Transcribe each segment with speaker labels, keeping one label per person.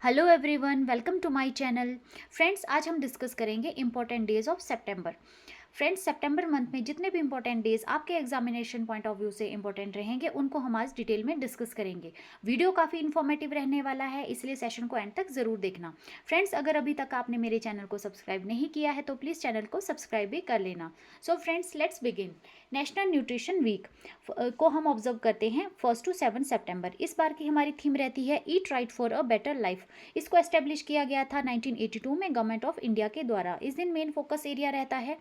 Speaker 1: Hello everyone, welcome to my channel. Friends, आज हम discuss करेंगे इंपॉर्टेंट डेज ऑफ सितंबर। फ्रेंड्स, सितंबर मंथ में जितने भी इंपॉर्टेंट डेज आपके एग्जामिनेशन पॉइंट ऑफ व्यू से इंपॉर्टेंट रहेंगे उनको हम आज डिटेल में डिस्कस करेंगे। वीडियो काफ़ी इन्फॉर्मेटिव रहने वाला है, इसलिए सेशन को एंड तक ज़रूर देखना। फ्रेंड्स, अगर अभी तक आपने मेरे चैनल को सब्सक्राइब नहीं किया है तो प्लीज़ चैनल को सब्सक्राइब भी कर लेना। So friends, let's begin. National nutrition week को हम ऑब्जर्व करते हैं 1 to 7 सितंबर। इस बार की हमारी थीम रहती है eat right for a better life. इसको एस्टेब्लिश किया गया था 1982 में गवर्नमेंट ऑफ इंडिया के द्वारा। इस दिन मेन फोकस एरिया रहता है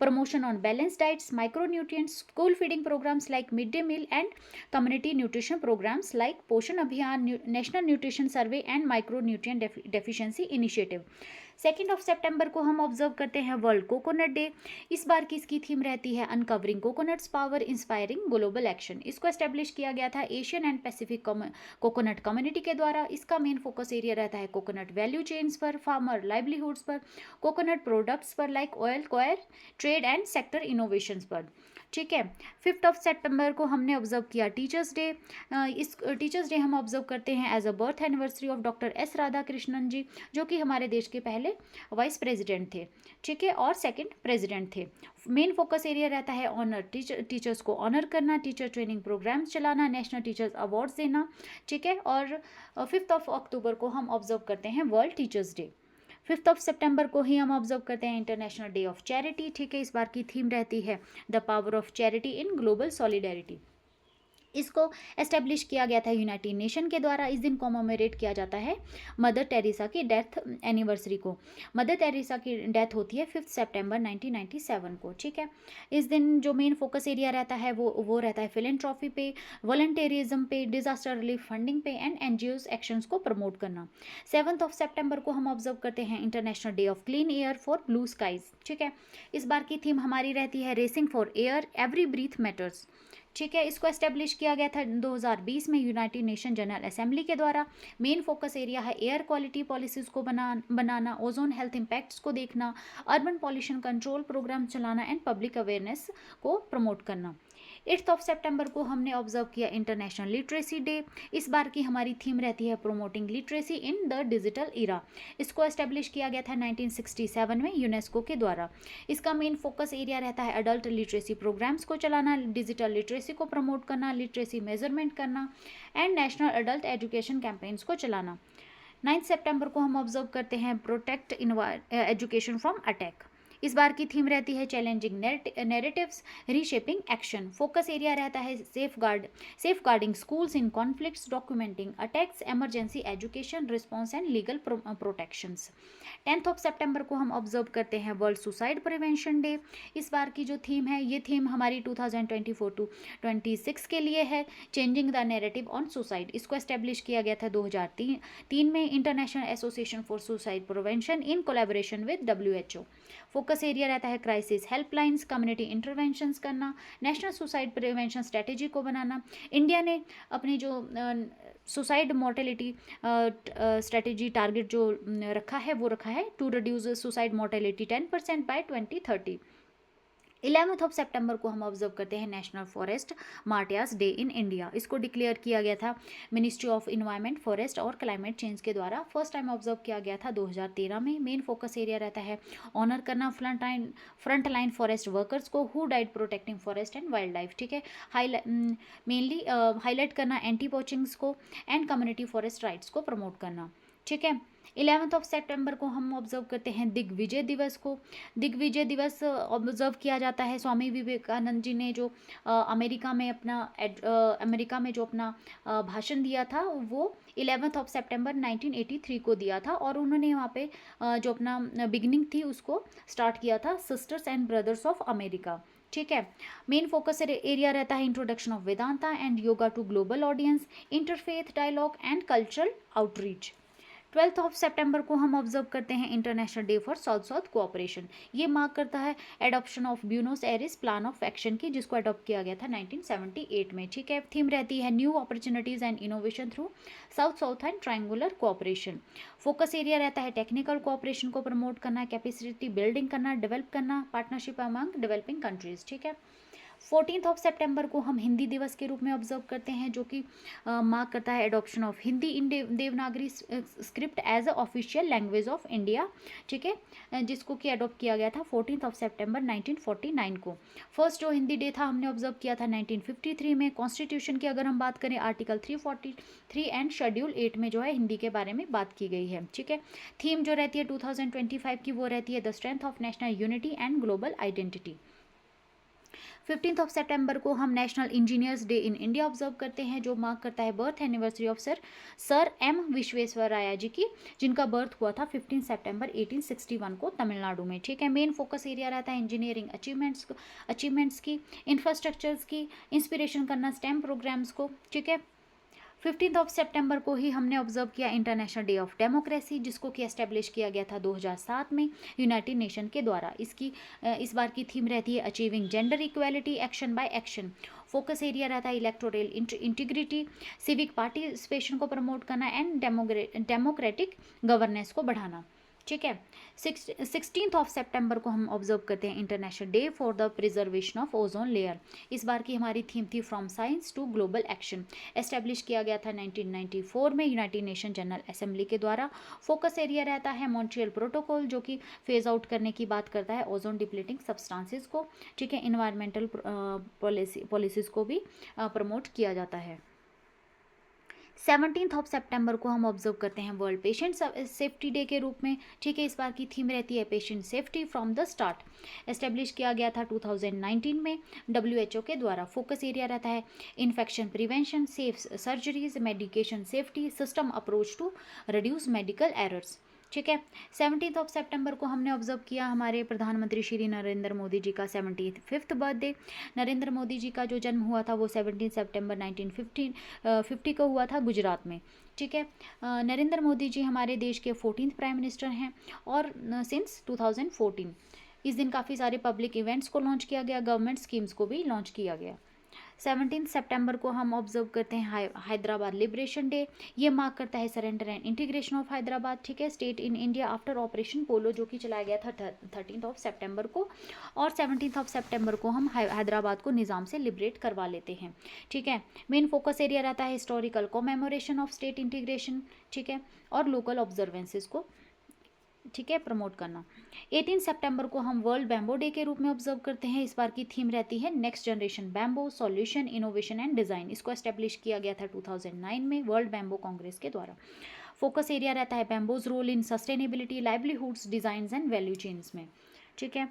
Speaker 1: promotion on balanced diets, micronutrients, school feeding programs like midday meal, and community nutrition programs like Poshan Abhiyan, National Nutrition Survey, and Micronutrient Deficiency Initiative. 2 सितंबर को हम observe करते हैं वर्ल्ड कोकोनट डे। इस बार की इसकी थीम रहती है uncovering coconut's power inspiring global action. इसको एस्टेब्लिश किया गया था Asian and Pacific coconut community के द्वारा। इसका मेन फोकस एरिया रहता है कोकोनट वैल्यू चेन्स पर, फार्मर लाइवलीहुड्स पर, कोकोनट प्रोडक्ट्स पर like oil, coir, trade and sector innovations पर। ठीक है। 5 सितंबर को हमने ऑब्जर्व किया टीचर्स डे। इस टीचर्स डे हम ऑब्जर्व करते हैं as a birth anniversary of doctor S Radha Krishnan जी, जो कि हमारे देश के पहले वाइस प्रेसिडेंट थे। ठीक है, और सेकंड प्रेसिडेंट थे। मेन फोकस एरिया रहता है ऑनर टीचर्स को ऑनर करना, टीचर ट्रेनिंग प्रोग्राम्स चलाना, नेशनल टीचर्स अवार्ड्स देना। ठीक है, और 5 अक्टूबर को हम ऑब्जर्व करते हैं वर्ल्ड टीचर्स डे। 5 सितंबर को ही हम ऑब्जर्व करते हैं इंटरनेशनल डे ऑफ चैरिटी। ठीक है, इस बार की थीम रहती है the power of charity in global solidarity. इसको एस्टेब्लिश किया गया था यूनाइटेड नेशन के द्वारा। इस दिन कॉमोमेरेट किया जाता है मदर टेरेसा की डेथ एनिवर्सरी को। मदर टेरेसा की डेथ होती है 5 सितंबर 1997 को। ठीक है, इस दिन जो मेन फोकस एरिया रहता है वो रहता है फिलेंट्रॉफी पे, वॉलंटेरिज्म पे, डिजास्टर रिलीफ फंडिंग पे एंड एनजीओज एक्शंस को प्रमोट करना। 7 सितंबर को हम ऑब्जर्व करते हैं international day of clean air for blue skies. ठीक है, इस बार की थीम हमारी रहती है racing for air, every breath matters. ठीक है, इसको एस्टेब्लिश किया गया था 2020 में यूनाइटेड नेशन जनरल असेंबली के द्वारा। मेन फोकस एरिया है एयर क्वालिटी पॉलिसीज को बनाना, ओजोन हेल्थ इम्पैक्ट्स को देखना, अर्बन पॉल्यूशन कंट्रोल प्रोग्राम चलाना एंड पब्लिक अवेयरनेस को प्रमोट करना। 8 सितंबर को हमने ऑब्जर्व किया इंटरनेशनल लिटरेसी डे। इस बार की हमारी थीम रहती है promoting literacy in the digital era. इसको एस्टेब्लिश किया गया था 1967 में यूनेस्को के द्वारा। इसका मेन फोकस एरिया रहता है अडल्ट लिटरेसी प्रोग्राम्स को चलाना, डिजिटल लिटरेसी को प्रमोट करना, लिटरेसी मेजरमेंट करना and national adult education campaigns को चलाना। 9 सितंबर को हम ऑब्जर्व करते हैं प्रोटेक्ट एजुकेशन फ्रॉम अटैक। इस बार की थीम रहती है challenging narratives reshaping action. Focus area रहता है safeguarding schools in conflicts, documenting attacks, emergency education response and legal protections. 10 सितंबर को हम ऑब्जर्व करते हैं वर्ल्ड सुसाइड प्रिवेंशन डे। इस बार की जो थीम है ये थीम हमारी 2024 to 26 के लिए है, changing the narrative on suicide. इसको एस्टेब्लिश किया गया था 2003 में international association for suicide prevention in collaboration with WHO। Focus area रहता है क्राइसिस हेल्पलाइंस, कम्युनिटी इंटरवेंशंस करना, नेशनल सुसाइड प्रिवेंशन स्ट्रेटेजी को बनाना। इंडिया ने अपनी जो सुसाइड मोर्टेलिटी स्ट्रेटेजी टारगेट जो रखा है वो रखा है to reduce suicide mortality 10% by 2030। 11 सितंबर को हम ऑब्जर्व करते हैं national forest martyrs day in India. इसको डिक्लेयर किया गया था मिनिस्ट्री ऑफ इन्वायरमेंट, फॉरेस्ट और क्लाइमेट चेंज के द्वारा। फर्स्ट टाइम ऑब्जर्व किया गया था 2013 में। मेन फोकस एरिया रहता है ऑनर करना फ्रंट लाइन फॉरेस्ट वर्कर्स को who died protecting forest and wild life. ठीक है, मेनली हाईलाइट करना एंटी पोचिंग्स को एंड कम्युनिटी फॉरेस्ट राइट्स को प्रमोट करना। ठीक है, 11 सितंबर को हम ऑब्जर्व करते हैं दिग्विजय दिवस को। दिग्विजय दिवस ऑब्जर्व किया जाता है स्वामी विवेकानंद जी ने जो अमेरिका में जो अपना भाषण दिया था वो 11 सितंबर 1983 को दिया था, और उन्होंने वहाँ पे जो अपना बिगनिंग थी उसको स्टार्ट किया था sisters and brothers of America. ठीक है, मेन फोकस एरिया रहता है introduction of Vedanta and yoga to global audience, interfaith dialogue and cultural outreach. 12 सितंबर को हम ऑब्जर्व करते हैं international day for south south cooperation. ये मार्क करता है adoption of Buenos Aires plan of action की, जिसको अडॉप्ट किया गया था 1978 में। ठीक है, थीम रहती है new opportunities and innovation through south south and triangular cooperation. Focus area रहता है टेक्निकल कोऑपरेशन को प्रमोट करना, कैपेसिटी बिल्डिंग करना, डेवलप करना, पार्टनरशिप अमंग डेवलपिंग कंट्रीज। ठीक है, 14 सितंबर को हम हिंदी दिवस के रूप में ऑब्जर्व करते हैं, जो कि मार्क करता है adoption of Hindi in Devanagari script as a official language of India. ठीक है, जिसको कि अडॉप्ट किया गया था 14 सितंबर 1949 को। फर्स्ट जो हिंदी डे था हमने ऑब्जर्व किया था 1953 में। कॉन्स्टिट्यूशन की अगर हम बात करें, आर्टिकल 343 एंड शेड्यूल 8 में जो है हिंदी के बारे में बात की गई है। ठीक है, थीम जो रहती है 2025 की वो रहती है the strength of national unity and global identity. 15 सितंबर को हम national engineers day in India observe करते हैं, जो मार्क करता है birth anniversary of sir M Visvesvaraya ji की, जिनका बर्थ हुआ था 15 सितंबर 1861 को तमिलनाडु में। ठीक है, मेन फोकस एरिया रहता है इंजीनियरिंग अचीवमेंट्स की, इंफ्रास्ट्रक्चर्स की, इंस्पिरेशन करना स्टेम प्रोग्राम्स को। ठीक है, 15 सितंबर को ही हमने ऑब्जर्व किया इंटरनेशनल डे ऑफ डेमोक्रेसी, जिसको कि एस्टेब्लिश किया गया था 2007 में यूनाइटेड नेशन के द्वारा। इस बार की थीम रहती है achieving gender equality action by action. Focus area रहता है इलेक्टोरल इंटीग्रिटी, सिविक पार्टिसिपेशन को प्रमोट करना एंड डेमोक्रेटिक गवर्नेंस को बढ़ाना। ठीक है, 16 सितंबर को हम ऑब्जर्व करते हैं international day for the preservation of ozone layer. इस बार की हमारी थीम थी from science to global action. Establish किया गया था 1994 में यूनाइटेड नेशन जनरल असेंबली के द्वारा। फोकस एरिया रहता है मॉन्ट्रियल प्रोटोकॉल, जो कि फेज आउट करने की बात करता है ओजोन डिप्लीटिंग सब्सटेंसेस को। ठीक है, इन्वायरमेंटल पॉलिसीज को भी प्रमोट किया जाता है। 17 सितंबर को हम ऑब्जर्व करते हैं वर्ल्ड पेशेंट सेफ्टी डे के रूप में। ठीक है, इस बार की थीम रहती है patient safety from the start. Establish किया गया था 2019 में WHO के द्वारा। फोकस एरिया रहता है infection prevention, safe surgeries, medication safety, system approach to reduce medical errors. ठीक है, 17 सितंबर को हमने ऑब्जर्व किया हमारे प्रधानमंत्री श्री नरेंद्र मोदी जी का 75th बर्थडे। नरेंद्र मोदी जी का जो जन्म हुआ था वो 17 सितंबर 1950 को हुआ था गुजरात में। ठीक है, नरेंद्र मोदी जी हमारे देश के 14th प्राइम मिनिस्टर हैं और सिंस 2014। इस दिन काफ़ी सारे पब्लिक इवेंट्स को लॉन्च किया गया, गवर्नमेंट स्कीम्स को भी लॉन्च किया गया। 17 सितंबर को हम ऑब्जर्व करते हैं हैदराबाद लिबरेशन डे। ये मार्क करता है surrender and integration of Hyderabad. ठीक है, state in India after Operation Polo, जो कि चलाया गया था 13 सितंबर को। और 17 सितंबर को हम हैदराबाद को निज़ाम से लिबरेट करवा लेते हैं। ठीक है, मेन फोकस एरिया रहता है historical commemoration of state integration. ठीक है, और लोकल ऑब्जर्वेंसेस को ठीक है प्रमोट करना। 18 सितंबर को हम वर्ल्ड बैम्बो डे के रूप में ऑब्जर्व करते हैं। इस बार की थीम रहती है next generation bamboo solution innovation and design. इसको एस्टेब्लिश किया गया था 2009 में वर्ल्ड बैम्बो कांग्रेस के द्वारा। फोकस एरिया रहता है bamboo's role in sustainability, livelihoods, designs and value chains में। ठीक है,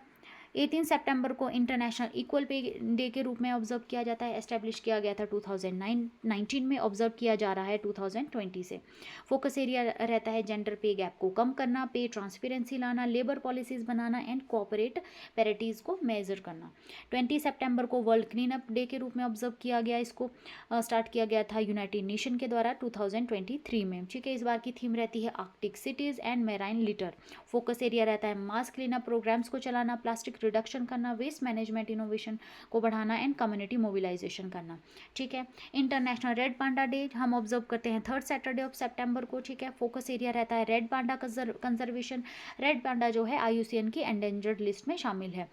Speaker 1: 18 सितंबर को इंटरनेशनल इक्वल पे डे के रूप में ऑब्जर्व किया जाता है। एस्टेब्लिश किया गया था 2019 में, ऑब्जर्व किया जा रहा है 2020 से। फोकस एरिया रहता है जेंडर पे गैप को कम करना, पे ट्रांसपेरेंसी लाना, लेबर पॉलिसीज बनाना एंड कोऑपरेट पैरिटीज़ को मेजर करना। 20 सितंबर को वर्ल्ड क्लीन अप डे के रूप में ऑब्जर्व किया गया। इसको स्टार्ट किया गया था यूनाइटेड नेशन के द्वारा 2023 में। ठीक है, इस बार की थीम रहती है Arctic cities and marine litre. Focus area रहता है मास क्लीन अप प्रोग्राम्स को चलाना, प्लास्टिक रिडक्शन करना, वेस्ट मैनेजमेंट इनोवेशन को बढ़ाना एंड कम्युनिटी मोबिलाइजेशन करना। ठीक है, इंटरनेशनल रेड पांडा डे हम ऑब्जर्व करते हैं 3rd सैटरडे ऑफ सितंबर को। ठीक है, फोकस एरिया रहता है red panda conservation. Red panda जो है IUCN की एंडेंजर्ड लिस्ट में शामिल है।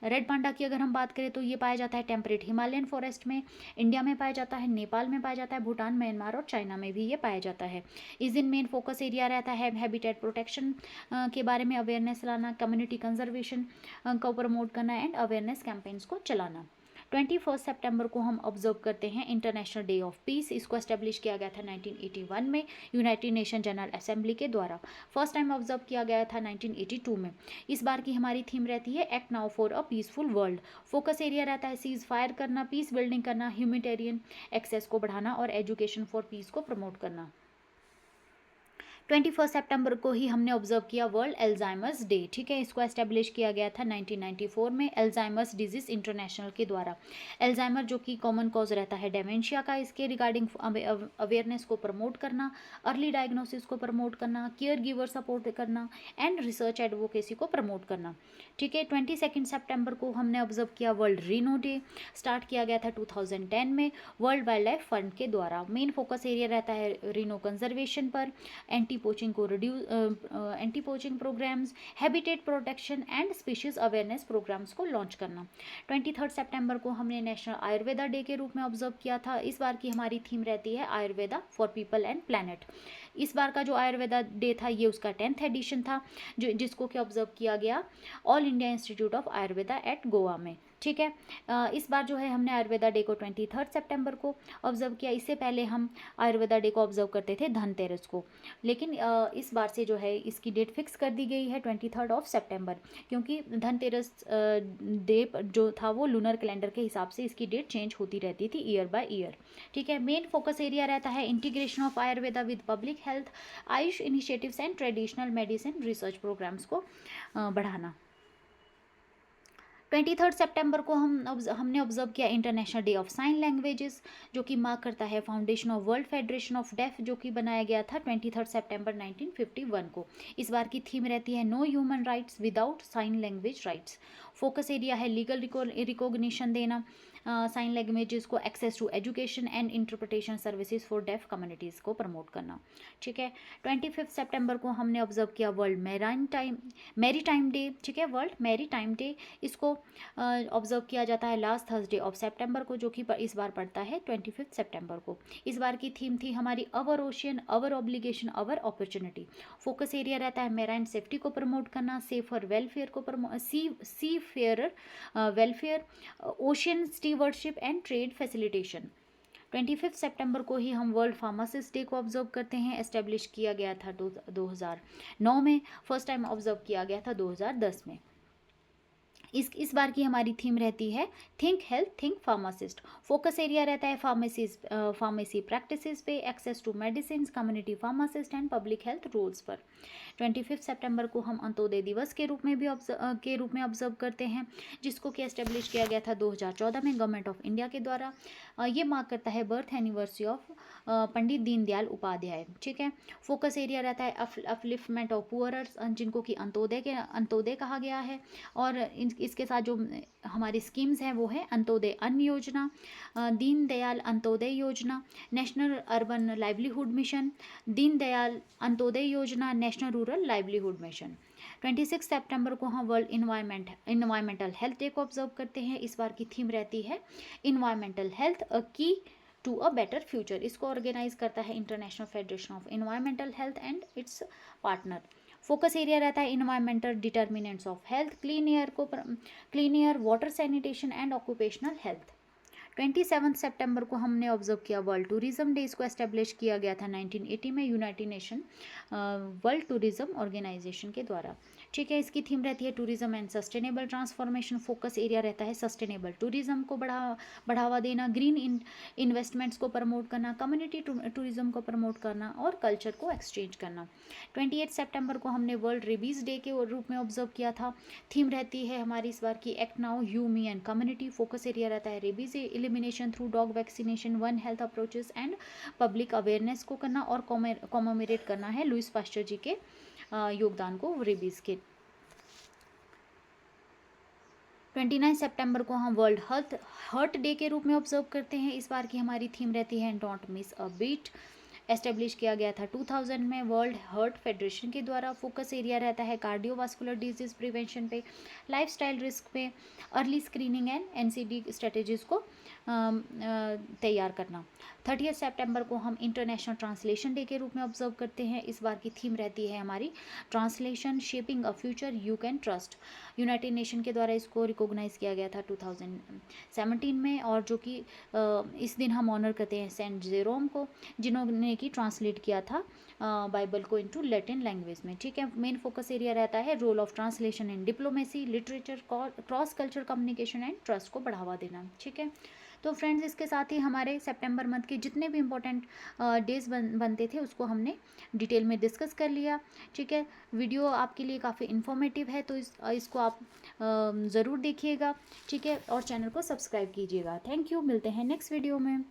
Speaker 1: रेड पांडा की अगर हम बात करें तो ये पाया जाता है टेम्परेट हिमालयन फॉरेस्ट में, इंडिया में पाया जाता है, नेपाल में पाया जाता है, भूटान, म्यांमार और चाइना में भी ये पाया जाता है। इस दिन मेन फोकस एरिया रहता है हैबिटेट प्रोटेक्शन के बारे में अवेयरनेस लाना, कम्युनिटी कंजर्वेशन को प्रमोट करना एंड अवेयरनेस कैंपेन्स को चलाना। 21 सितंबर को हम ऑब्जर्व करते हैं इंटरनेशनल डे ऑफ पीस। इसको एस्टेब्लिश किया गया था 1981 में यूनाइटेड नेशन जनरल असेंबली के द्वारा। फर्स्ट टाइम ऑब्जर्व किया गया था 1982 में। इस बार की हमारी थीम रहती है act now for a peaceful world. Focus area रहता है सीज फायर करना, पीस बिल्डिंग करना, ह्यूमैनिटेरियन एक्सेस को बढ़ाना और एजुकेशन फॉर पीस को प्रमोट करना। 21 सितंबर को ही हमने ऑब्जर्व किया वर्ल्ड एल्जाइमर्स डे। ठीक है, इसको एस्टेब्लिश किया गया था 1994 में एल्जाइमर्स डिजीज इंटरनेशनल के द्वारा। एल्जाइमर जो कि कॉमन कॉज रहता है डेमेंशिया का, इसके रिगार्डिंग अवेयरनेस को प्रमोट करना, अर्ली डायग्नोसिस को प्रमोट करना, केयर गिवर सपोर्ट करना एंड रिसर्च एडवोकेसी को प्रमोट करना। ठीक है, 22 सितंबर को हमने ऑब्जर्व किया वर्ल्ड रीनो डे। स्टार्ट किया गया था 2010 में वर्ल्ड वाइल्ड लाइफ फंड के द्वारा। मेन फोकस एरिया रहता है रीनो कंजर्वेशन पर, एंटी पोचिंग को anti poaching programmes, habitat protection and species awareness programmes को लॉन्च करना। 23 सितंबर को हमने नेशनल आयुर्वेदा डे के रूप में ऑब्जर्व किया था। इस बार की हमारी थीम रहती है Ayurveda for people and planet. इस बार का जो आयुर्वेदा डे था ये उसका 10th एडिशन था, जिसको कि ऑब्जर्व किया गया All India Institute of Ayurveda at Goa में। ठीक है, इस बार जो है हमने आयुर्वेदा डे को 23 सितंबर को ऑब्जर्व किया। इससे पहले हम आयुर्वेदा डे को ऑब्जर्व करते थे धनतेरस को, लेकिन इस बार से जो है इसकी डेट फिक्स कर दी गई है 23 सितंबर, क्योंकि धनतेरस डे जो था वो लूनर कैलेंडर के हिसाब से इसकी डेट चेंज होती रहती थी ईयर बाय ईयर। ठीक है, मेन फोकस एरिया रहता है integration of Ayurveda with public health, AYUSH initiatives and traditional medicine research programmes को बढ़ाना। 23 सितंबर को हमने ऑब्जर्व किया international day of sign languages, जो कि मार्क करता है foundation of world federation of deaf, जो कि बनाया गया था 23 सितंबर 1951 को। इस बार की थीम रहती है no human rights without sign language rights. Focus area है लीगल रिकॉग्निशन देना साइन लैंग्वेजेस को, access to education and interpretation services for deaf communities को प्रमोट करना। ठीक है, 25 सितंबर को हमने ऑब्जर्व किया वर्ल्ड मैरीटाइम डे। ठीक है, वर्ल्ड मैरीटाइम डे, इसको ऑब्जर्व किया जाता है लास्ट थर्सडे ऑफ सितंबर को, जो कि इस बार पड़ता है 25 सितंबर को। इस बार की थीम थी हमारी our ocean, our obligation, our opportunity. Focus area रहता है मैराइन सेफ्टी को प्रमोट करना, सेफर वेलफेयर को seafarer welfare, ocean stewardship and trade facilitation. 25 सितंबर को ही हम वर्ल्ड फार्मासिस्ट डे को ऑब्जर्व करते हैं। एस्टेब्लिश किया गया था 2009 में, फर्स्ट टाइम ऑब्जर्व किया गया था 2010 में। इस बार की हमारी थीम रहती है think health think pharmacist. Focus area रहता है फार्मेसी प्रैक्टिसेस पे, access to medicine, community pharmacist and public health roles पर। 25 सितंबर को हम अंत्योदय दिवस के रूप में ऑब्जर्व करते हैं, जिसको कि एस्टेब्लिश किया गया था 2014 में गवर्नमेंट ऑफ इंडिया के द्वारा। ये मार्क करता है birth anniversary of Pandit Deendayal Upadhyay. ठीक है, फोकस एरिया रहता है अपलिफ्टमेंट ऑफ पुअरर्स, जिनको कि अंत्योदय कहा गया है। और इसके साथ जो हमारी स्कीम्स हैं वो है अंत्योदय अन्न योजना, दीनदयाल अंत्योदय योजना, national urban livelihood mission, Deendayal Antyodaya योजना, नेशनल रूरल लाइवलीहुड मिशन। 26 सितंबर को हम वर्ल्ड इन्वायरमेंटल हेल्थ डे को ऑब्जर्व करते हैं। इस बार की थीम रहती है environmental health a key to a better future. इसको ऑर्गेनाइज करता है international federation of environmental health and its partner. Focus area रहता है environmental determinants of health, clean air, water sanitation and occupational health. 27 सितंबर को हमने ऑब्जर्व किया world tourism day. इसको एस्टेब्लिश किया गया था 1980 में United Nation World Tourism Organisation के द्वारा। ठीक है, इसकी थीम रहती है tourism and sustainable transformation. Focus area रहता है सस्टेनेबल टूरिज्म को बढ़ावा देना, ग्रीन इन्वेस्टमेंट्स को प्रमोट करना, कम्युनिटी टूरिज्म को प्रमोट करना और कल्चर को एक्सचेंज करना। 28 सितंबर को हमने वर्ल्ड रेबीज डे के रूप में ऑब्जर्व किया था। थीम रहती है हमारी इस बार की act now you me and community. Focus area रहता है rabies elimination through dog vaccination, one health approaches and public awareness को करना और कॉमेमोरेट करना है लुइस पास्चर जी के योगदान को रेबीज के। 29 सितंबर को हम वर्ल्ड हर्ट डे के रूप में ऑब्जर्व करते हैं। इस बार की हमारी थीम रहती है don't miss a beat. Establish किया गया था 2000 में वर्ल्ड हर्ट फेडरेशन के द्वारा। फोकस एरिया रहता है कार्डियोवास्कुलर डिजीज प्रिवेंशन पे, लाइफस्टाइल रिस्क पे, early screening and NCD strategies को तैयार करना। 30 सितंबर को हम इंटरनेशनल ट्रांसलेशन डे के रूप में ऑब्जर्व करते हैं। इस बार की थीम रहती है हमारी translation shaping a future you can trust. United nation के द्वारा इसको रिकॉग्नाइज किया गया था 2017 में, और जो कि इस दिन हम ऑनर करते हैं सेंट जेरोम को, जिन्होंने कि ट्रांसलेट किया था बाइबल को इनटू लैटिन लैंग्वेज में। ठीक है, मेन फोकस एरिया रहता है role of translation in diplomacy, literature, cross culture communication and trust को बढ़ावा देना। ठीक है, तो फ्रेंड्स इसके साथ ही हमारे सितंबर मंथ के जितने भी इम्पोर्टेंट डेज बनते थे उसको हमने डिटेल में डिस्कस कर लिया। ठीक है, वीडियो आपके लिए काफ़ी इन्फॉर्मेटिव है, तो इसको आप ज़रूर देखिएगा। ठीक है, और चैनल को सब्सक्राइब कीजिएगा। थैंक यू, मिलते हैं नेक्स्ट वीडियो में।